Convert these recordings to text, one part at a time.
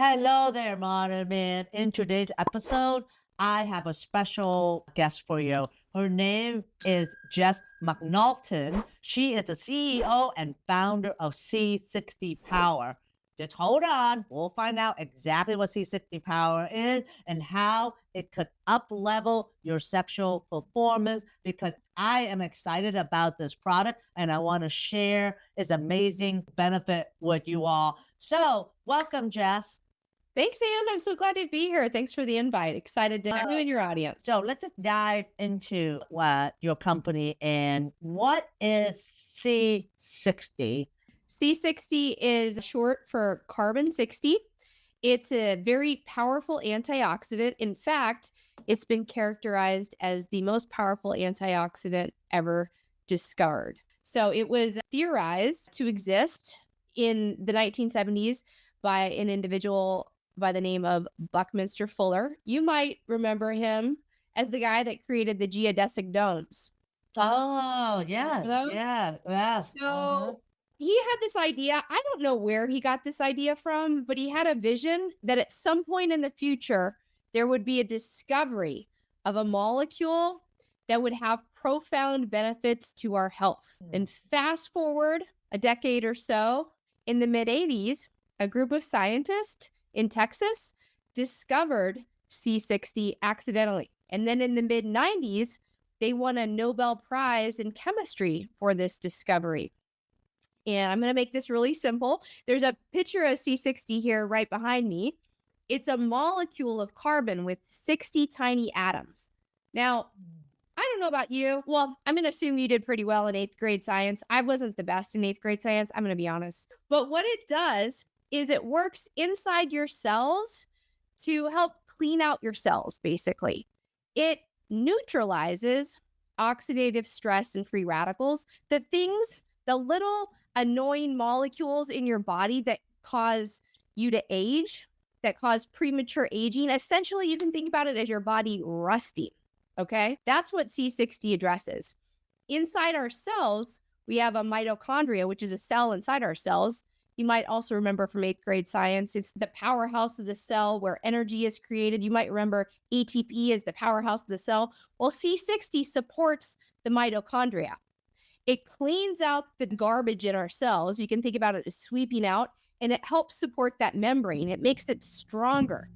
Hello there, Modern Man. In today's episode, I have a special guest for you. Her name is Jess MacNaughton. She is the CEO and founder of C60 Power. Just hold on. We'll find out exactly what C60 Power is and how it could up level your sexual performance because I am excited about this product and I want to share its amazing benefit with you all. So, welcome, Jess. Thanks, Anne. I'm so glad to be here. Thanks for the invite. Excited to have you and your audience. So let's just dive into what your company and what is C60? C60 is short for carbon 60. It's a very powerful antioxidant. In fact, it's been characterized as the most powerful antioxidant ever discovered. So it was theorized to exist in the 1970s by an individual by the name of Buckminster Fuller. You might remember him as the guy that created the geodesic domes. Oh, yes. Those? Yeah. Yes. So he had this idea. I don't know where he got this idea from, but he had a vision that at some point in the future, there would be a discovery of a molecule that would have profound benefits to our health. And fast forward a decade or so, in the mid 80s, a group of scientists in Texas discovered C60 accidentally. And then in the mid 90s, they won a Nobel Prize in chemistry for this discovery. And I'm going to make this really simple. There's a picture of C60 here right behind me. It's a molecule of carbon with 60 tiny atoms. Now, I don't know about you. Well, I'm going to assume you did pretty well in 8th grade science. I wasn't the best in 8th grade science. I'm going to be honest. But what it does is it works inside your cells to help clean out your cells, basically. It neutralizes oxidative stress and free radicals, the little annoying molecules in your body that cause you to age, that cause premature aging. Essentially, you can think about it as your body rusting, okay? That's what C60 addresses. Inside our cells, we have a mitochondria, which is a cell inside our cells. You might also remember from 8th grade science, it's the powerhouse of the cell where energy is created. You might remember ATP is the powerhouse of the cell. Well, C60 supports the mitochondria. It cleans out the garbage in our cells. You can think about it as sweeping out, and it helps support that membrane. It makes it stronger.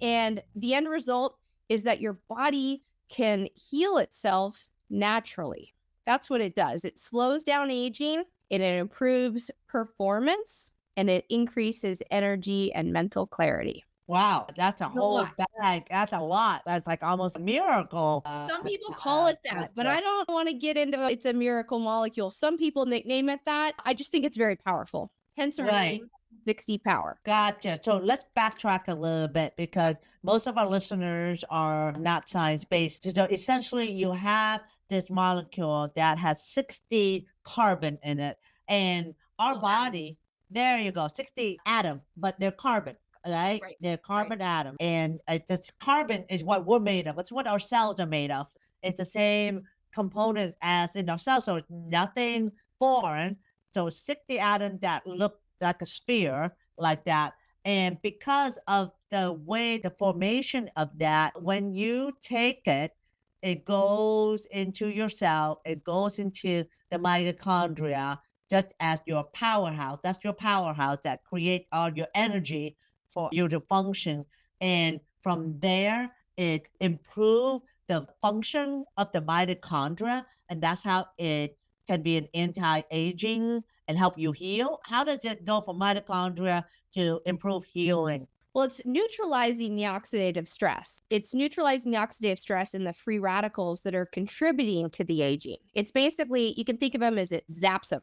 And the end result is that your body can heal itself naturally. That's what it does. It slows down aging. It improves performance, and it increases energy and mental clarity. Wow. That's a It's a whole lot. bag. That's a lot. That's like almost a miracle. Some people call it that, but I don't want to get into it's a miracle molecule. Some people nickname it that. I just think it's very powerful. Hence our Right. name, 60 Power. Gotcha. So let's backtrack a little bit because most of our listeners are not science-based. So essentially, you have this molecule that has 60 carbon in it, and our body, there you go, 60 atom, but they're carbon, right? Right. They're carbon atom, and this carbon is what we're made of. It's what our cells are made of. It's the same components as in our cells, so it's nothing foreign. So 60 atoms that look like a sphere, like that. And because of the way the formation of that, when you take it, it goes into your cell, it goes into the mitochondria, just as your powerhouse. That's your powerhouse that creates all your energy for you to function. And from there, it improves the function of the mitochondria. And that's how it can be an anti-aging and help you heal. How does it go from mitochondria to improve healing? Well, it's neutralizing the oxidative stress. It's neutralizing the oxidative stress and the free radicals that are contributing to the aging. It's basically, you can think of them as it zaps them.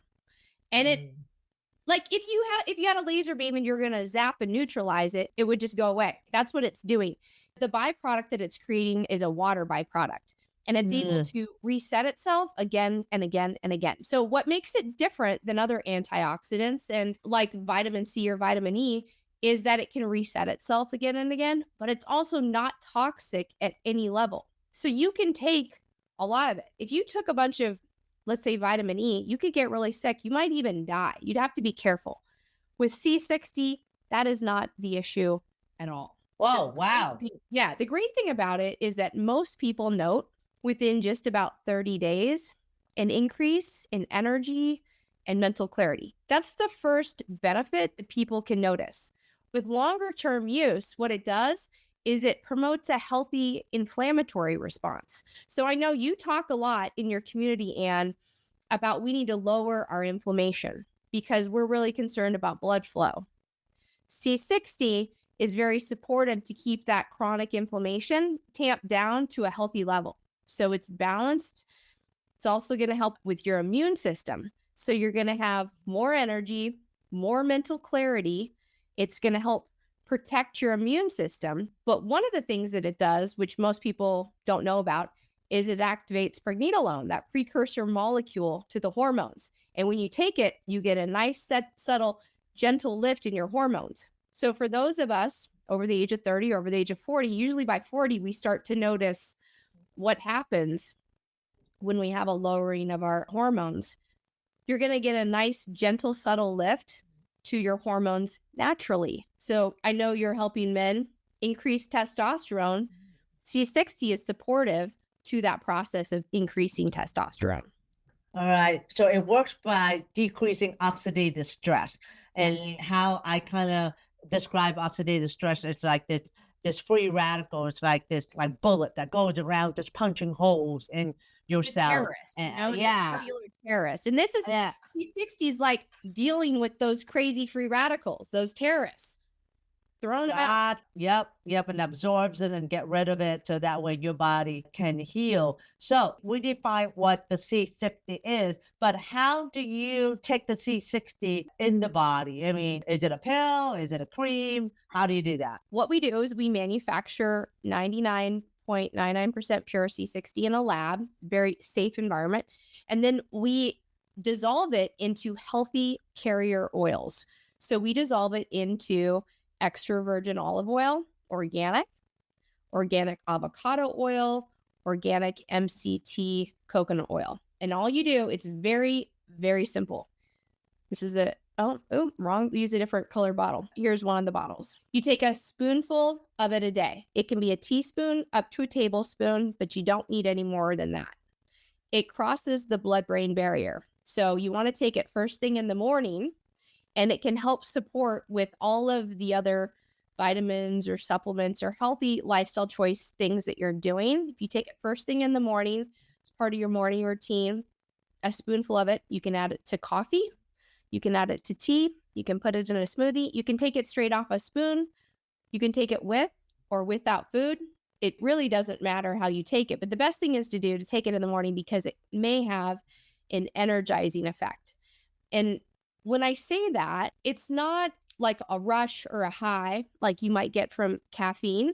And it, like if you had a laser beam and you're going to zap and neutralize it, it would just go away. That's what it's doing. The byproduct that it's creating is a water byproduct. And it's able to reset itself again and again and again. So what makes it different than other antioxidants and like vitamin C or vitamin E is that it can reset itself again and again, but it's also not toxic at any level. So you can take a lot of it. If you took a bunch of, let's say, vitamin E, you could get really sick. You might even die. You'd have to be careful. With C60, That is not the issue at all. Whoa, wow. Yeah, the great thing about it is that most people note within just about 30 days an increase in energy and mental clarity. That's the first benefit that people can notice. With longer term use, what it does is it promotes a healthy inflammatory response. So I know you talk a lot in your community, Anne, about we need to lower our inflammation because we're really concerned about blood flow. C60 is very supportive to keep that chronic inflammation tamped down to a healthy level. So it's balanced. It's also going to help with your immune system. So you're going to have more energy, more mental clarity. It's going to help protect your immune system. But one of the things that it does, which most people don't know about, is it activates pregnenolone, that precursor molecule to the hormones. And when you take it, you get a nice, subtle, gentle lift in your hormones. So for those of us over the age of 30 or over the age of 40, usually by 40, we start to notice what happens when we have a lowering of our hormones. You're going to get a nice, gentle, subtle lift to your hormones naturally. So I know you're helping men increase testosterone. C60 is supportive to that process of increasing testosterone. All right. So it works by decreasing oxidative stress. And how I kind of describe oxidative stress, it's like this free radical. It's like this like bullet that goes around just punching holes in your cell. Terrorist, it's a cellular terrorist. And this is C60 is like dealing with those crazy free radicals, those terrorists. Throwing them out. Yep, and absorbs it and get rid of it so that way your body can heal. So we define what the C60 is, but how do you take the C60 in the body? I mean, is it a pill? Is it a cream? How do you do that? What we do is we manufacture 99.99% pure C60 in a lab, very safe environment. And then we dissolve it into healthy carrier oils. So we dissolve it into extra virgin olive oil, organic avocado oil, organic MCT coconut oil. And all you do, it's very, very simple. This is wrong. Use a different color bottle. Here's one of the bottles. You take a spoonful of it a day. It can be a teaspoon up to a tablespoon, but you don't need any more than that. It crosses the blood-brain barrier. So you want to take it first thing in the morning, and it can help support with all of the other vitamins or supplements or healthy lifestyle choice things that you're doing. If you take it first thing in the morning, as part of your morning routine, a spoonful of it, you can add it to coffee. You can add it to tea. You can put it in a smoothie. You can take it straight off a spoon. You can take it with or without food. It really doesn't matter how you take it. But the best thing is to take it in the morning because it may have an energizing effect. And when I say that, it's not like a rush or a high like you might get from caffeine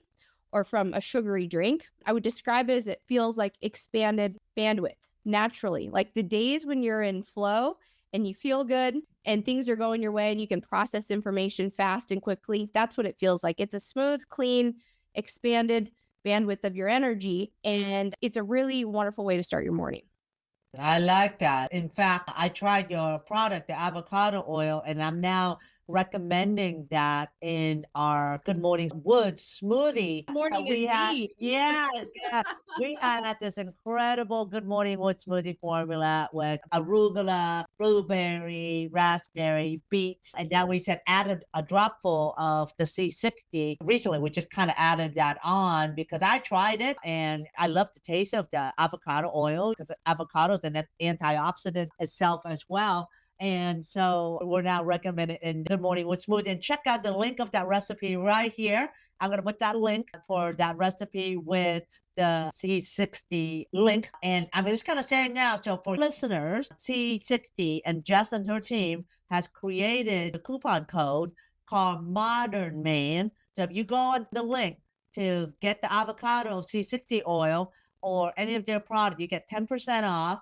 or from a sugary drink. I would describe it as it feels like expanded bandwidth naturally. Like the days when you're in flow and you feel good and things are going your way and you can process information fast and quickly, that's what it feels like. It's a smooth, clean, expanded bandwidth of your energy. And it's a really wonderful way to start your morning. I like that. In fact, I tried your product, the avocado oil, and I'm now recommending that in our Good Morning Woods smoothie. Morning we had, indeed. we had this incredible Good Morning Woods smoothie formula with arugula, blueberry, raspberry, beets, and now we added a dropful of the C60 recently. We just kind of added that on because I tried it and I love the taste of the avocado oil because avocado is an antioxidant itself as well. And so we're now recommending in Good Morning with Smoothie. And check out the link of that recipe right here. I'm going to put that link for that recipe with the C60 link. And I'm just going to say it now. So for listeners, C60 and Jess and her team has created a coupon code called Modern Man. So if you go on the link to get the avocado C60 oil or any of their products, you get 10% off.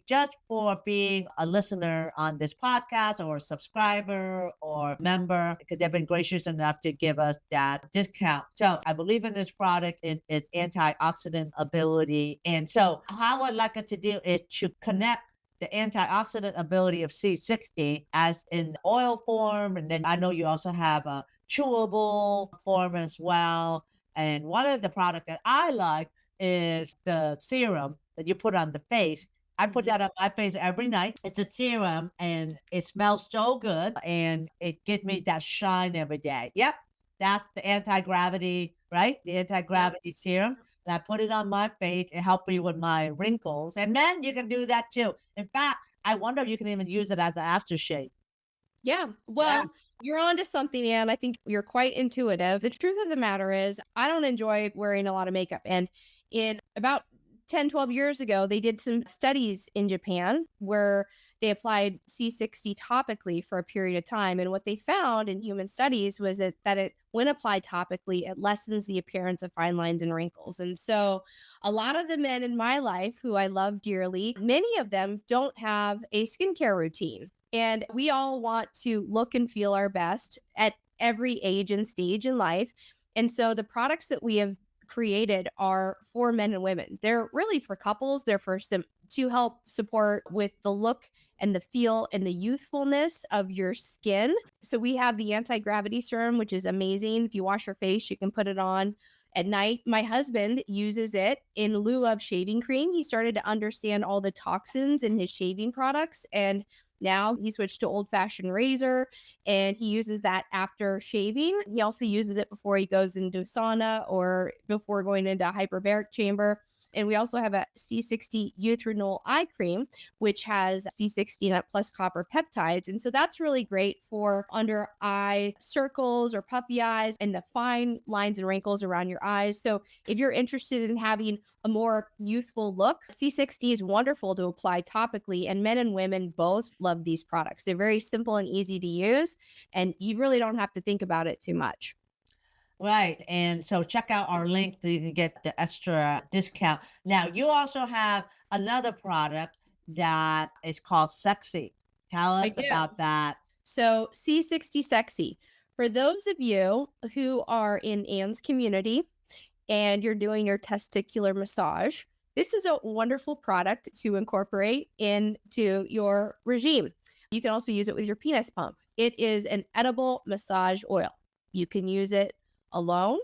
Just for being a listener on this podcast or a subscriber or member, because they've been gracious enough to give us that discount. So I believe in this product and its antioxidant ability. And so how I'd like it to do is to connect the antioxidant ability of C60 as in oil form. And then I know you also have a chewable form as well. And one of the products that I like is the serum that you put on the face. I put that on my face every night. It's a serum and it smells so good and it gives me that shine every day. Yep. That's the anti-gravity, right? The anti-gravity serum. And I put it on my face. It helps me with my wrinkles. And men, you can do that too. In fact, I wonder if you can even use it as an aftershave. Yeah. Well, you're onto something, Anne. I think you're quite intuitive. The truth of the matter is, I don't enjoy wearing a lot of makeup. And in about 10, 12 years ago, they did some studies in Japan where they applied C60 topically for a period of time. And what they found in human studies was when applied topically, it lessens the appearance of fine lines and wrinkles. And so a lot of the men in my life who I love dearly, many of them don't have a skincare routine. And we all want to look and feel our best at every age and stage in life. And so the products that we have created are for men and women. They're really for couples. They're for to help support with the look and the feel and the youthfulness of your skin. So we have the anti-gravity serum, which is amazing. If you wash your face, you can put it on at night. My husband uses it in lieu of shaving cream. He started to understand all the toxins in his shaving products, and now he switched to old-fashioned razor, and he uses that after shaving. He also uses it before he goes into sauna or before going into a hyperbaric chamber. And we also have a C60 Youth Renewal Eye Cream, which has C60 nut plus copper peptides. And so that's really great for under eye circles or puffy eyes and the fine lines and wrinkles around your eyes. So if you're interested in having a more youthful look, C60 is wonderful to apply topically, and men and women both love these products. They're very simple and easy to use, and you really don't have to think about it too much. Right. And so check out our link so you can get the extra discount. Now, you also have another product that is called Sexy. Tell I us do. about that. So C60 Sexy. For those of you who are in Anne's community and you're doing your testicular massage, this is a wonderful product to incorporate into your regime. You can also use it with your penis pump. It is an edible massage oil. You can use it alone.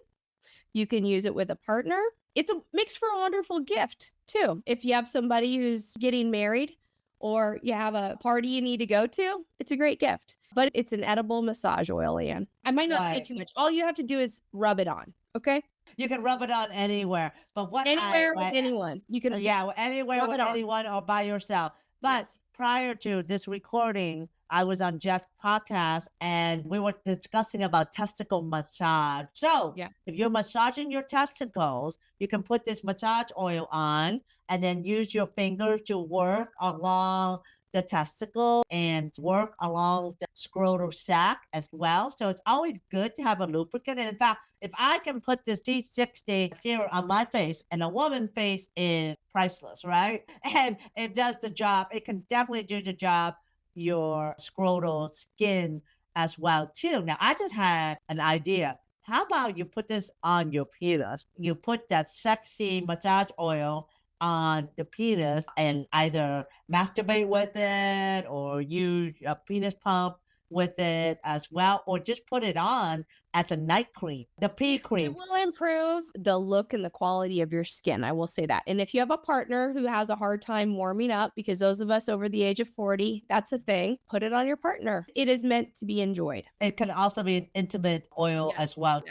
You can use it with a partner. It's makes for a wonderful gift too. If you have somebody who's getting married or you have a party you need to go to, it's a great gift. But it's an edible massage oil, Anne. I might not say Right. too much. All you have to do is rub it on. Okay. You can rub it on anywhere. But what Anywhere with right, anyone. You can yeah, just anywhere rub with it on. anyone or by yourself. But Yes. prior to this recording, I was on Jeff's podcast and we were discussing about testicle massage. So Yeah. if you're massaging your testicles, you can put this massage oil on and then use your fingers to work along the testicle and work along the scrotal sac as well. So it's always good to have a lubricant. And in fact, if I can put this C60 serum on my face, and a woman's face is priceless, right? And it does the job. It can definitely do the job your scrotal skin as well too. Now, I just had an idea. How about you put this on your penis? You put that sexy massage oil on the penis and either masturbate with it or use a penis pump with it as well, or just put it on as a night cream, the pee It cream. will improve the look and the quality of your skin. I will say that. And if you have a partner who has a hard time warming up, because those of us over the age of 40, that's a thing, put it on your partner. It is meant to be enjoyed. It can also be an intimate oil as well.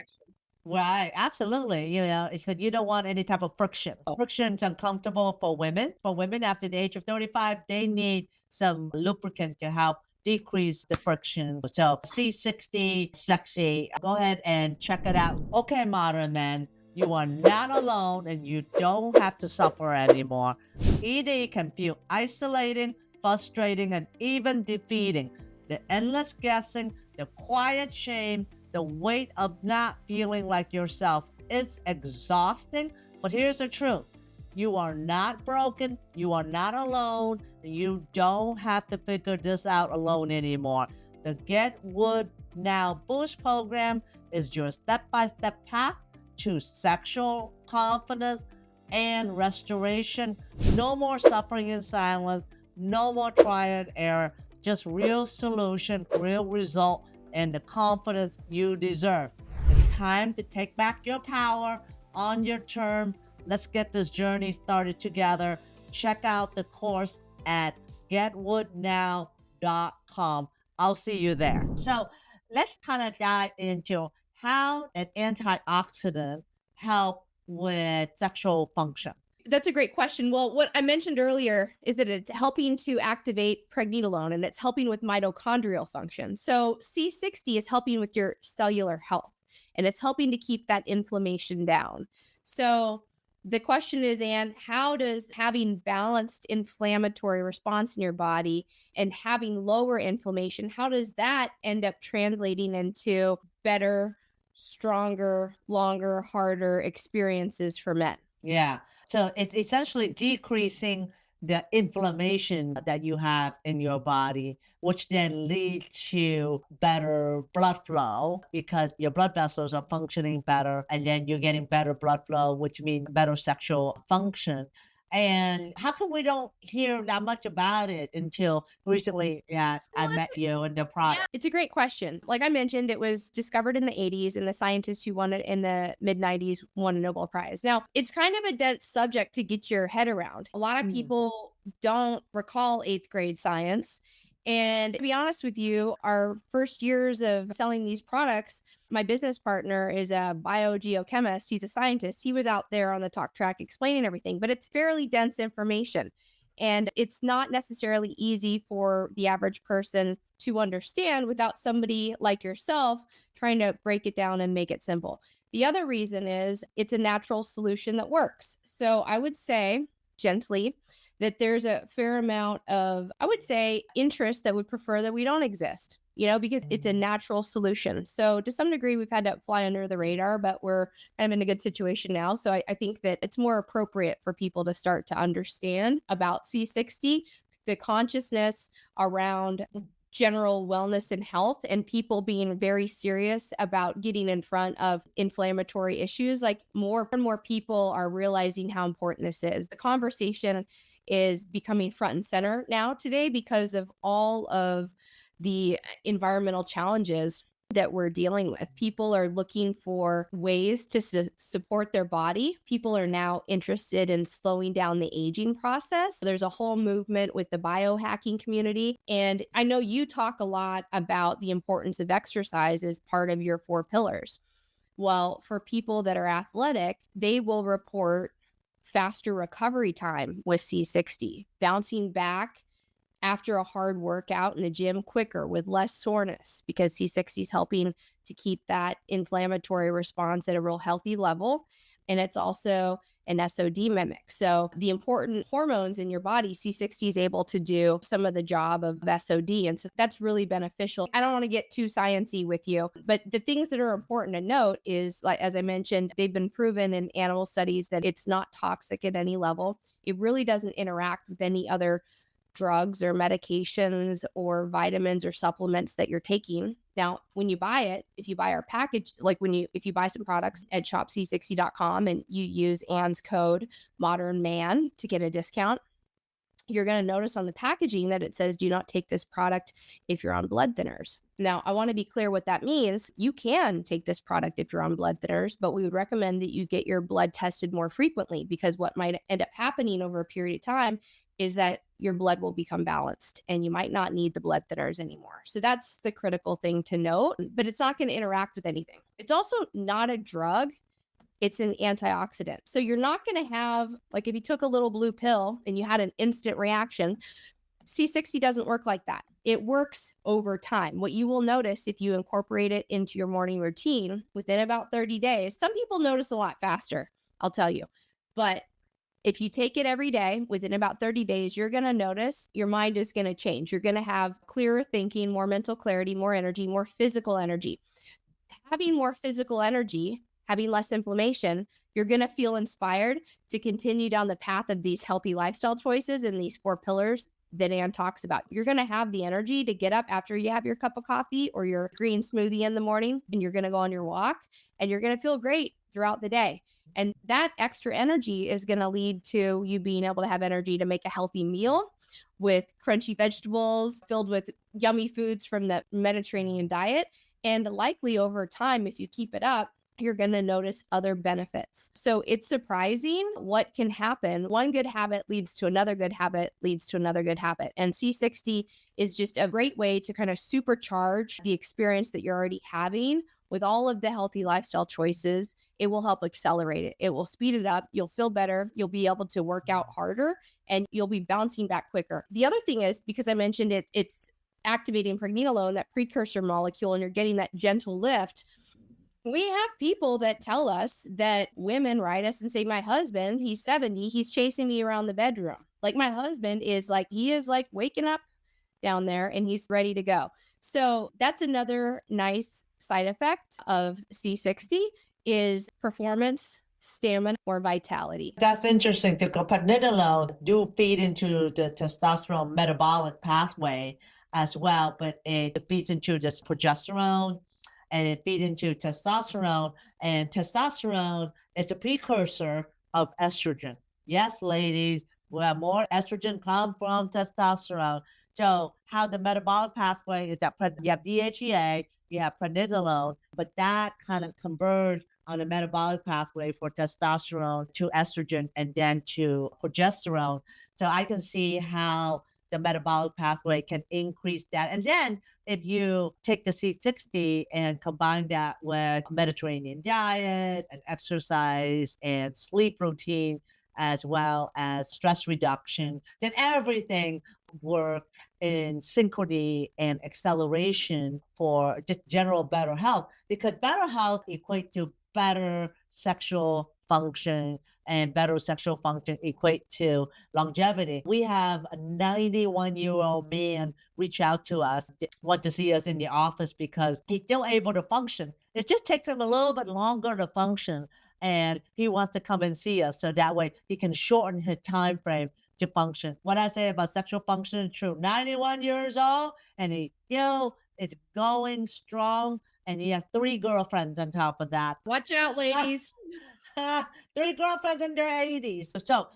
Right, absolutely. You know, because you don't want any type of friction. Friction's uncomfortable for women. For women after the age of 35, they need some lubricant to help decrease the friction. So C60 Sexy, go ahead and check it out. Okay, modern men, you are not alone and you don't have to suffer anymore. ED can feel isolating, frustrating, and even defeating. The endless guessing, the quiet shame, the weight of not feeling like yourself is exhausting. But here's the truth. You are not broken. You are not alone. You don't have to figure this out alone anymore. The Get Wood Now Boost program is your step-by-step path to sexual confidence and restoration. No more suffering in silence. No more trial and error. Just real solution, real result, and the confidence you deserve. It's time to take back your power on your term. Let's get this journey started together. Check out the course at getwoodnow.com. I'll see you there. So let's kind of dive into how an antioxidant help with sexual function. That's a great question. Well, what I mentioned earlier is that it's helping to activate pregnenolone and it's helping with mitochondrial function. So C60 is helping with your cellular health and it's helping to keep that inflammation down. So the question is, Anne, how does having balanced inflammatory response in your body and having lower inflammation, how does that end up translating into better, stronger, longer, harder experiences for men? Yeah. So it's essentially decreasing the inflammation that you have in your body, which then leads to better blood flow because your blood vessels are functioning better. And then you're getting better blood flow, which means better sexual function. And how come we don't hear that much about it until recently? Yeah, I Well, met you and the product. it's a great question. Like I mentioned, it was discovered in the 80s, and the scientists who won it in the mid 90s won a Nobel Prize. Now, it's kind of a dense subject to get your head around. A lot of people don't recall eighth grade science. And to be honest with you, our first years of selling these products, my business partner is a biogeochemist. He's a scientist. He was out there on the talk track explaining everything, but it's fairly dense information. And it's not necessarily easy for the average person to understand without somebody like yourself trying to break it down and make it simple. The other reason is it's a natural solution that works. So I would say gently that there's a fair amount of, I would say, interest that would prefer that we don't exist, because it's a natural solution. So to some degree, we've had to fly under the radar, but we're kind of in a good situation now. So I think that it's more appropriate for people to start to understand about C60, the consciousness around general wellness and health, and people being very serious about getting in front of inflammatory issues. Like more and more people are realizing how important this is. The conversation is becoming front and center now today because of all of the environmental challenges that we're dealing with. People are looking for ways to support their body. People are now interested in slowing down the aging process. There's a whole movement with the biohacking community. And I know you talk a lot about the importance of exercise as part of your 4 pillars. Well, for people that are athletic, they will report faster recovery time with C60, bouncing back after a hard workout in the gym quicker with less soreness because C60 is helping to keep that inflammatory response at a real healthy level. And it's also an SOD mimic. So the important hormones in your body, C60 is able to do some of the job of SOD. And so that's really beneficial. I don't want to get too sciencey with you, but the things that are important to note is, like, as I mentioned, they've been proven in animal studies that it's not toxic at any level. It really doesn't interact with any other drugs or medications or vitamins or supplements that you're taking. Now, when you buy it, if you buy our package, like if you buy some products at shopc60.com and you use Anne's code Modern Man to get a discount, you're going to notice on the packaging that it says, do not take this product if you're on blood thinners. Now, I want to be clear what that means. You can take this product if you're on blood thinners, but we would recommend that you get your blood tested more frequently, because what might end up happening over a period of time is that your blood will become balanced and you might not need the blood thinners anymore. So that's the critical thing to note, but it's not going to interact with anything. It's also not a drug. It's an antioxidant. So you're not going to have, like, if you took a little blue pill and you had an instant reaction, C60 doesn't work like that. It works over time. What you will notice if you incorporate it into your morning routine within about 30 days, some people notice a lot faster, I'll tell you. But if you take it every day, within about 30 days, you're going to notice your mind is going to change. You're going to have clearer thinking, more mental clarity, more energy, more physical energy. Having more physical energy, having less inflammation, you're going to feel inspired to continue down the path of these healthy lifestyle choices and these 4 pillars that Anne talks about. You're going to have the energy to get up after you have your cup of coffee or your green smoothie in the morning, and you're going to go on your walk, and you're going to feel great throughout the day. And that extra energy is going to lead to you being able to have energy to make a healthy meal with crunchy vegetables filled with yummy foods from the Mediterranean diet. And likely over time, if you keep it up, you're going to notice other benefits. So it's surprising what can happen. One good habit leads to another good habit, leads to another good habit. And C60 is just a great way to kind of supercharge the experience that you're already having with all of the healthy lifestyle choices. It will help accelerate it. It will speed it up. You'll feel better. You'll be able to work out harder and you'll be bouncing back quicker. The other thing is, because I mentioned it's activating pregnenolone, that precursor molecule, and you're getting that gentle lift. We have people that tell us that women write us and say, my husband, he's 70, he's chasing me around the bedroom. Like my husband is like, he is like waking up down there and he's ready to go. So that's another nice side effect of C60 is performance, stamina, or vitality. That's interesting. The pregnenolone do feed into the testosterone metabolic pathway as well, but it feeds into the progesterone and it feeds into testosterone. And testosterone is a precursor of estrogen. Yes, ladies, we have more estrogen come from testosterone. So how the metabolic pathway is that you have DHEA, you have pregnenolone, but that kind of converts on the metabolic pathway for testosterone to estrogen and then to progesterone. So I can see how the metabolic pathway can increase that. And then if you take the C60 and combine that with Mediterranean diet and exercise and sleep routine, as well as stress reduction, then everything work in synchrony and acceleration for just general better health, because better health equate to better sexual function, and better sexual function equate to longevity. We have a 91-year-old man reach out to us, want to see us in the office because he's still able to function. It just takes him a little bit longer to function, and he wants to come and see us so that way he can shorten his time frame to function. What I say about sexual function is true. 91 years old, and he still is going strong, and he has 3 girlfriends on top of that. Watch out, ladies. 3 girlfriends in their 80s. So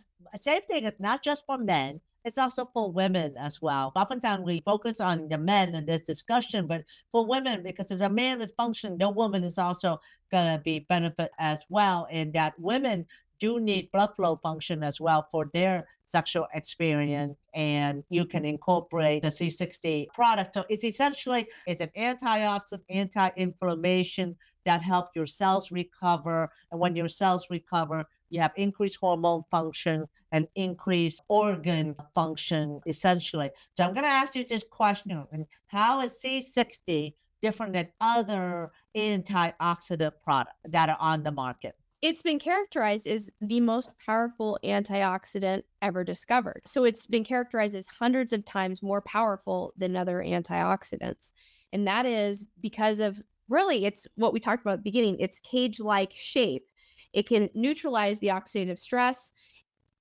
same thing, it's not just for men, it's also for women as well. Oftentimes we focus on the men in this discussion, but for women, because if a man is functioning, the woman is also going to be benefit as well. And that women do need blood flow function as well for their sexual experience, and you can incorporate the C60 product. So it's essentially, it's an antioxidant, anti-inflammation that help your cells recover. And when your cells recover, you have increased hormone function and increased organ function, essentially. So I'm going to ask you this question: and how is C60 different than other antioxidant products that are on the market? It's been characterized as the most powerful antioxidant ever discovered. So it's been characterized as hundreds of times more powerful than other antioxidants. And that is because of, really, it's what we talked about at the beginning, its cage-like shape. It can neutralize the oxidative stress.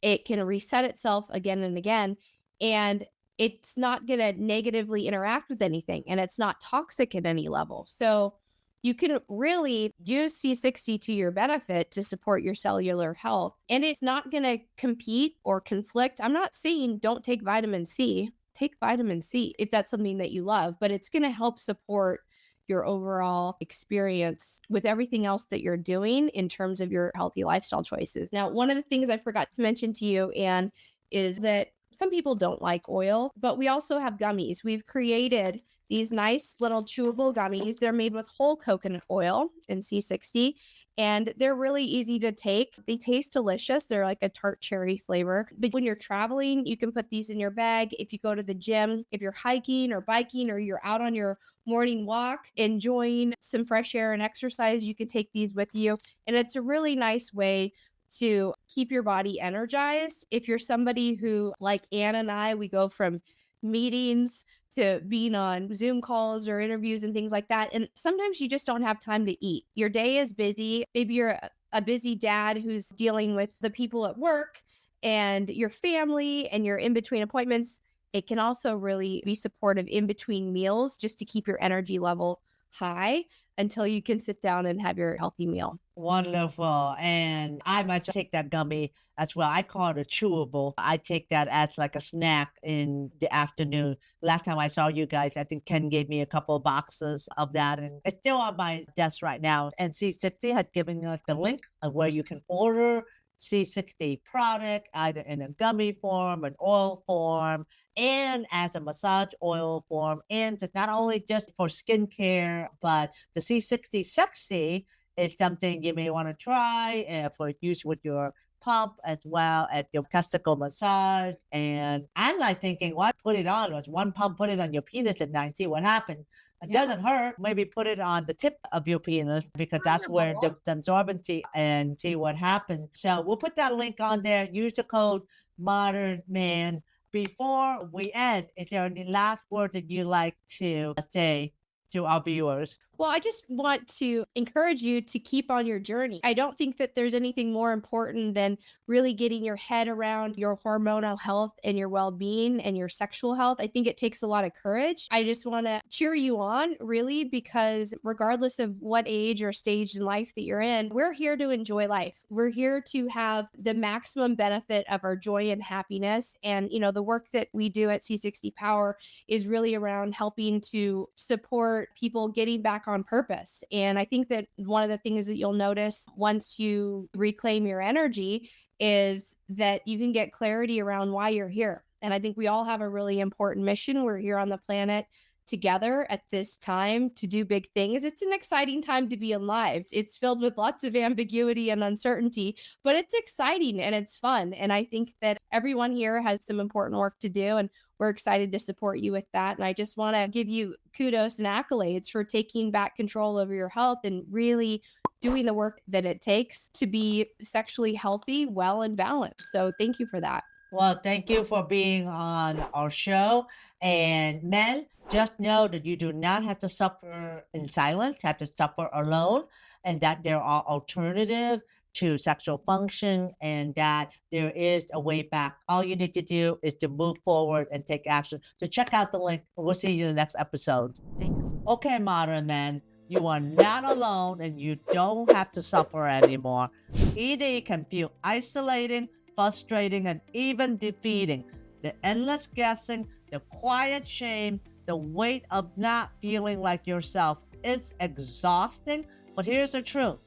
It can reset itself again and again. And it's not going to negatively interact with anything. And it's not toxic at any level. So you can really use C60 to your benefit to support your cellular health. And it's not going to compete or conflict. I'm not saying don't take vitamin C. Take vitamin C if that's something that you love, but it's going to help support your overall experience with everything else that you're doing in terms of your healthy lifestyle choices. Now, one of the things I forgot to mention to you, Anne, is that some people don't like oil, but we also have gummies. We've created these nice little chewable gummies. They're made with whole coconut oil in C60, and they're really easy to take. They taste delicious. They're like a tart cherry flavor. But when you're traveling, you can put these in your bag. If you go to the gym, if you're hiking or biking, or you're out on your morning walk, enjoying some fresh air and exercise, you can take these with you. And it's a really nice way to keep your body energized. If you're somebody who, like Anne and I, we go from meetings to being on Zoom calls or interviews and things like that. And sometimes you just don't have time to eat. Your day is busy. Maybe you're a busy dad who's dealing with the people at work and your family, and you're in between appointments. It can also really be supportive in between meals just to keep your energy level high. until you can sit down and have your healthy meal. Wonderful. And I might take that gummy as well. I call it a chewable. I take that as like a snack in the afternoon. Last time I saw you guys, I think Ken gave me a couple of boxes of that, and it's still on my desk right now. And C60 had given us the link of where you can order C60 product, either in a gummy form, an oil form, and as a massage oil form. And it's not only just for skincare, but the C60 Sexy is something you may want to try for use with your pump as well as your testicle massage. And I'm like thinking, why put it on? Was one pump, put it on your penis at night, see what happens. It doesn't hurt. Maybe put it on the tip of your penis because that's where the absorbency, and see what happens. So we'll put that link on there. Use the code Modern Man. Before we end, is there any last words that you like to say to our viewers? Well, I just want to encourage you to keep on your journey. I don't think that there's anything more important than really getting your head around your hormonal health and your well-being and your sexual health. I think it takes a lot of courage. I just want to cheer you on, really, because regardless of what age or stage in life that you're in, we're here to enjoy life. We're here to have the maximum benefit of our joy and happiness. And, the work that we do at C60 Power is really around helping to support people getting back on purpose. And I think that one of the things that you'll notice once you reclaim your energy is that you can get clarity around why you're here. And I think we all have a really important mission. We're here on the planet together at this time to do big things. It's an exciting time to be alive. It's filled with lots of ambiguity and uncertainty, but it's exciting and it's fun. And I think that everyone here has some important work to do, and we're excited to support you with that. And I just want to give you kudos and accolades for taking back control over your health and really doing the work that it takes to be sexually healthy, well, and balanced. So thank you for that. Well, thank you for being on our show. And men, just know that you do not have to suffer in silence, have to suffer alone, and that there are alternatives to sexual function, and that there is a way back. All you need to do is to move forward and take action. So check out the link. We'll see you in the next episode. Thanks. Okay, modern men, you are not alone and you don't have to suffer anymore. ED can feel isolating, frustrating, and even defeating. The endless guessing, the quiet shame, the weight of not feeling like yourself. It's exhausting, but here's the truth.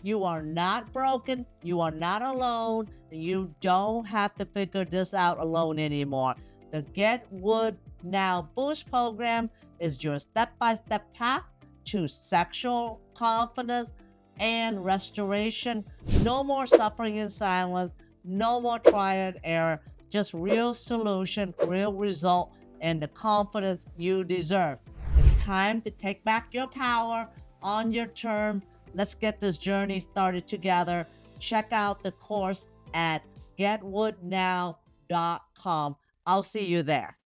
You are not broken, you are not alone, and you don't have to figure this out alone anymore. The Get Wood Now Boost program is your step-by-step path to sexual confidence and restoration. No more suffering in silence, no more trial and error, just real solution, real result, and the confidence you deserve. It's time to take back your power on your terms. Let's get this journey started together. Check out the course at getwoodnow.com. I'll see you there.